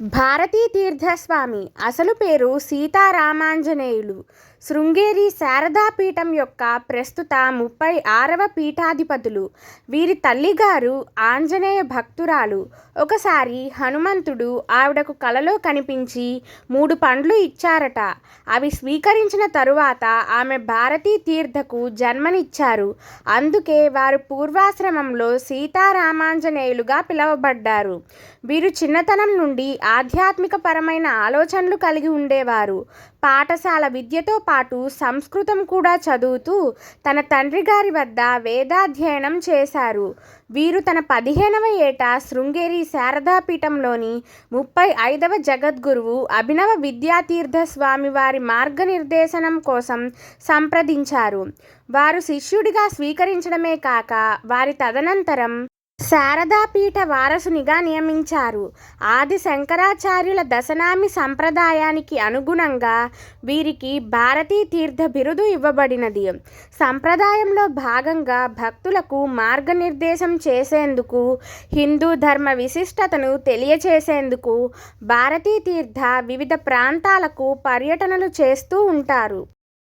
భారతీ తీర్థస్వామి అసలు పేరు సీతారామాంజనేయులు. శృంగేరి శారదాపీఠం యొక్క ప్రస్తుత 36వ పీఠాధిపతులు. వీరి తల్లిగారు ఆంజనేయ భక్తురాలు. ఒకసారి హనుమంతుడు ఆవిడకు కలలో కనిపించి 3 పండ్లు ఇచ్చారట. అవి స్వీకరించిన తరువాత ఆమె భారతీ తీర్థకు జన్మనిచ్చారు. అందుకే వారు పూర్వాశ్రమంలో సీతారామాంజనేయులుగా పిలువబడ్డారు. వీరు చిన్నతనం నుండి ఆధ్యాత్మిక పరమైన ఆలోచనలు కలిగి ఉండేవారు. పాఠశాల విద్యతో పాటు సంస్కృతం కూడా చదువుతూ తన తండ్రి గారి వద్ద వేదాధ్యయనం చేశారు. వీరు తన 15వ ఏట శృంగేరి శారదాపీఠంలోని 35వ జగద్గురువు అభినవ విద్యాతీర్థ స్వామి వారి మార్గనిర్దేశనం కోసం సంప్రదించారు. వారు శిష్యుడిగా స్వీకరించడమే కాక వారి తదనంతరం శారదాపీఠ వారసునిగా నియమించారు. ఆది శంకరాచార్యుల దశనామి సంప్రదాయానికి అనుగుణంగా వీరికి భారతీ తీర్థ బిరుదు ఇవ్వబడినది. సంప్రదాయంలో భాగంగా భక్తులకు మార్గనిర్దేశం చేసేందుకు, హిందూ ధర్మ విశిష్టతను తెలియచేసేందుకు భారతీ తీర్థ వివిధ ప్రాంతాలకు పర్యటనలు చేస్తూ ఉంటారు.